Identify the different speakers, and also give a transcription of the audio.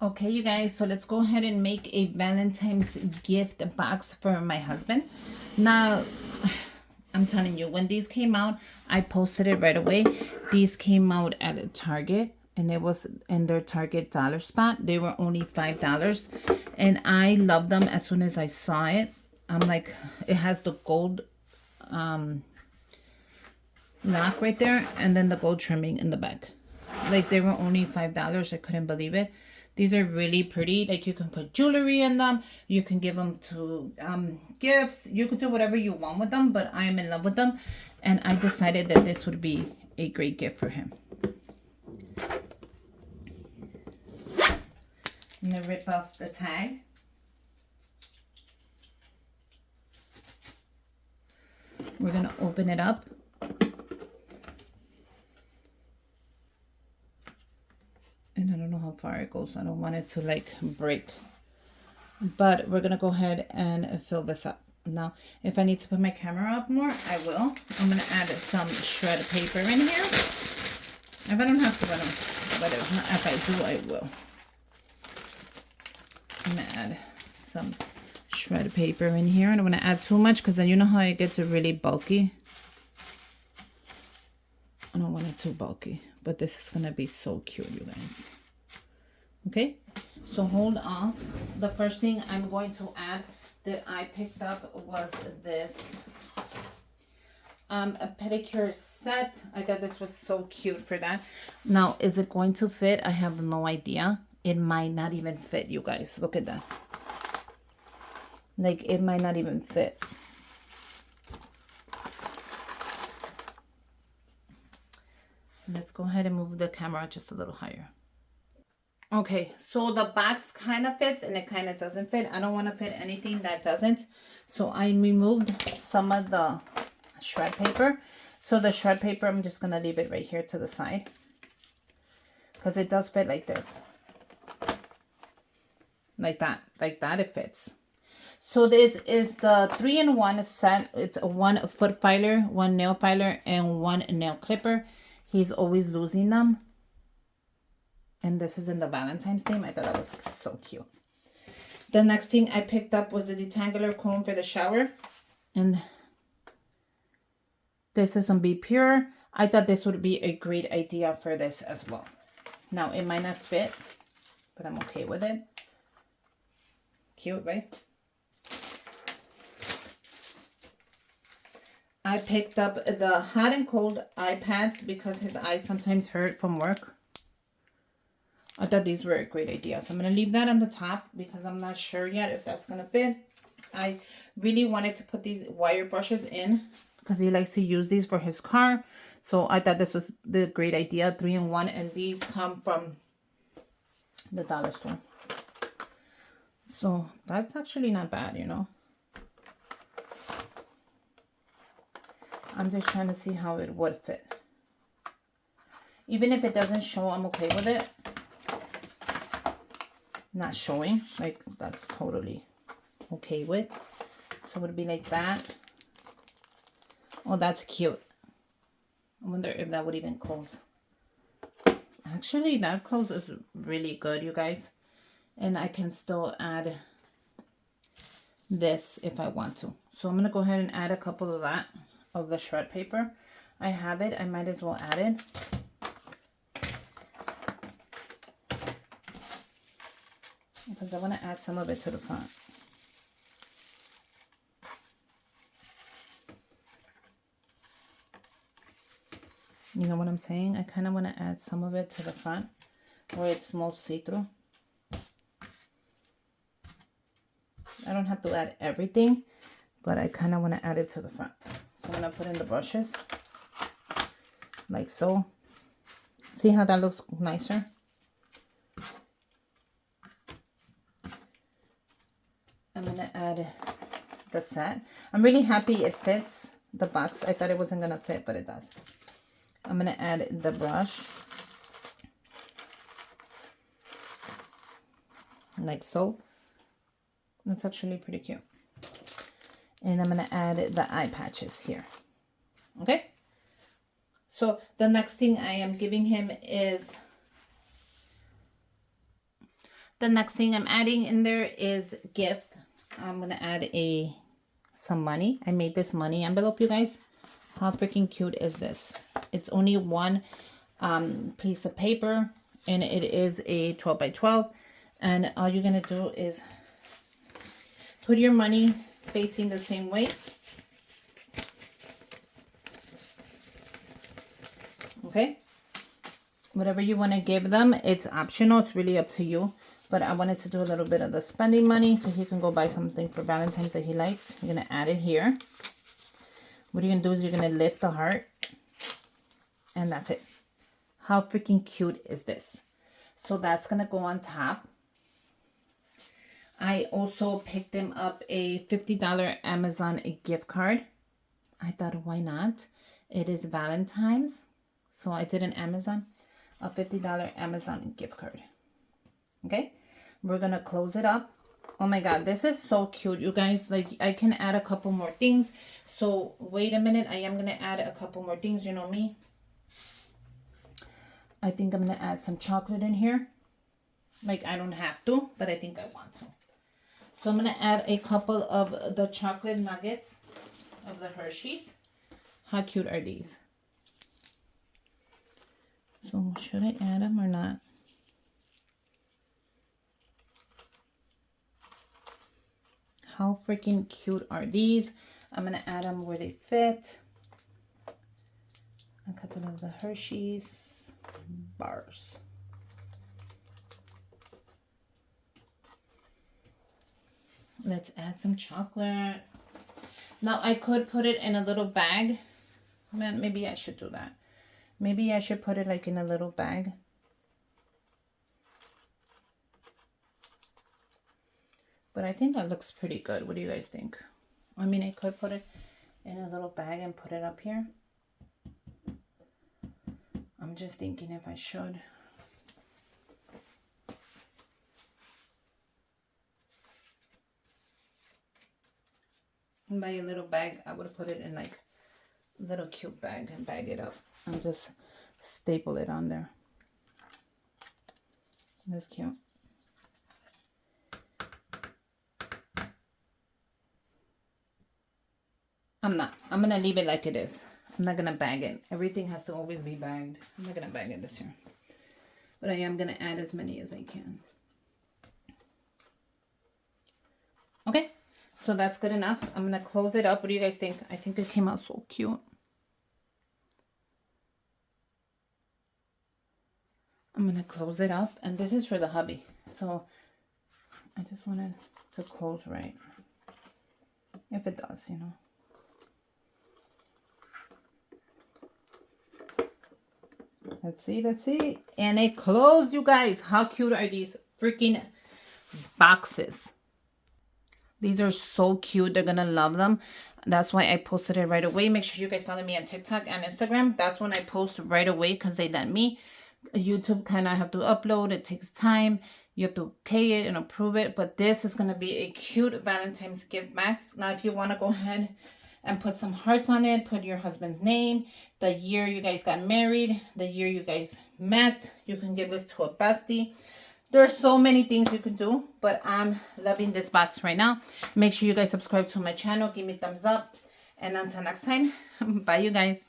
Speaker 1: Okay, you guys, so let's go ahead and make a Valentine's gift box for my husband. Now, I'm telling you, when these came out, I posted it right away. These came out at a Target, and it was in their Target dollar spot. They were only $5, and I loved them as soon as I saw it. I'm like, it has the gold knock right there, and then the gold trimming in the back. Like, they were only $5. I couldn't believe it. These are really pretty. Like, you can put jewelry in them. You can give them to gifts. You could do whatever you want with them, but I am in love with them. And I decided that this would be a great gift for him. I'm going to rip off the tag. We're going to open it up. And I don't know how far it goes. I don't want it to like break. But we're going to go ahead and fill this up. Now, if I need to put my camera up more, I will. I'm going to add some shred paper in here. If I don't have to, I don't. But if I do, I will. I'm going to add some shred paper in here. I don't want to add too much because then you know how it gets really bulky. I don't want it too bulky. But this is going to be so cute, you guys. Okay, so hold off. The first thing I'm going to add that I picked up was this a pedicure set. I thought this was so cute for that. Now, is it going to fit? I have no idea. It might not even fit, you guys. Look at that. Like, it might not even fit. Let's go ahead and move the camera just a little higher. Okay, so the box kind of fits and it kind of doesn't fit. I don't want to fit anything that doesn't. So I removed some of the shred paper. So the shred paper, I'm just going to leave it right here to the side. Because it does fit like this. Like that. Like that it fits. So this is the 3-in-1 set. It's a 1 foot filer, 1 nail filer, and 1 nail clipper. He's always losing them. And this is in the Valentine's theme. I thought that was so cute. The next thing I picked up was the detangler comb for the shower. And this is on Be Pure. I thought this would be a great idea for this as well. Now, it might not fit, but I'm okay with it. Cute, right? I picked up the hot and cold eye pads because his eyes sometimes hurt from work. I thought these were a great idea. So I'm going to leave that on the top because I'm not sure yet if that's going to fit. I really wanted to put these wire brushes in because he likes to use these for his car. So I thought this was the great idea, 3-in-1. And these come from the dollar store. So that's actually not bad, you know. I'm just trying to see how it would fit. Even if it doesn't show, I'm okay with it. Not showing, like, that's totally okay with. So it would be like that. Oh, that's cute. I wonder if that would even close. Actually, that closes really good, you guys. And I can still add this if I want to. So I'm going to go ahead and add a couple of that, of the shred paper. I have it. I might as well add it. Because I want to add some of it to the front. You know what I'm saying? I kind of want to add some of it to the front where it's most see-through. I don't have to add everything, but I kind of want to add it to the front. So I'm going to put in the brushes like so. See how that looks nicer? I'm going to add the set. I'm really happy it fits the box. I thought it wasn't going to fit, but it does. I'm going to add the brush. Like so. That's actually pretty cute. And I'm going to add the eye patches here. Okay? So the next thing I am giving him is The next thing I'm adding in there is gift. I'm gonna add some money. I made this money envelope, you guys. How freaking cute is this? It's only one piece of paper, and it is a 12 by 12. And all you're gonna do is put your money facing the same way. Okay, whatever you want to give them, it's optional. It's really up to you. But I wanted to do a little bit of the spending money so he can go buy something for Valentine's that he likes. You're going to add it here. What you're going to do is you're going to lift the heart. And that's it. How freaking cute is this? So that's going to go on top. I also picked him up a $50 Amazon gift card. I thought, why not? It is Valentine's. So I did an Amazon, a $50 Amazon gift card. Okay, we're gonna close it up. Oh my god, this is so cute, you guys. Like, I can add a couple more things. So wait a minute, I am gonna add a couple more things. You know me, I think I'm gonna add some chocolate in here. Like, I don't have to, but I think I want to. So I'm gonna add a couple of the chocolate nuggets of the Hershey's. How cute are these? So should I add them or not? How freaking cute are these? I'm going to add them where they fit. A couple of the Hershey's bars. Let's add some chocolate. Now I could put it in a little bag. Man, maybe I should do that. Maybe I should put it like in a little bag. But I think that looks pretty good. What do you guys think? I mean, I could put it in a little bag and put it up here. I'm just thinking if I should. And by a little bag, I would put it in like a little cute bag and bag it up. And just staple it on there. That's cute. I'm going to leave it like it is. I'm not going to bag it. Everything has to always be bagged. I'm not going to bag it this year. But I am going to add as many as I can. Okay. So that's good enough. I'm going to close it up. What do you guys think? I think it came out so cute. I'm going to close it up. And this is for the hubby. So I just wanted to close right. If it does, you know. Let's see, let's see. And it closed, you guys. How cute are these freaking boxes? These are so cute. They're going to love them. That's why I posted it right away. Make sure you guys follow me on TikTok and Instagram. That's when I post right away because they let me. YouTube kind of have to upload. It takes time. You have to pay it and approve it. But this is going to be a cute Valentine's gift box. Now, if you want to go ahead and put some hearts on it, put your husband's name, the year you guys got married, the year you guys met. You can give this to a bestie. There's so many things you can do, but I'm loving this box right now. Make sure you guys subscribe to my channel. Give me a thumbs up. And until next time, bye you guys.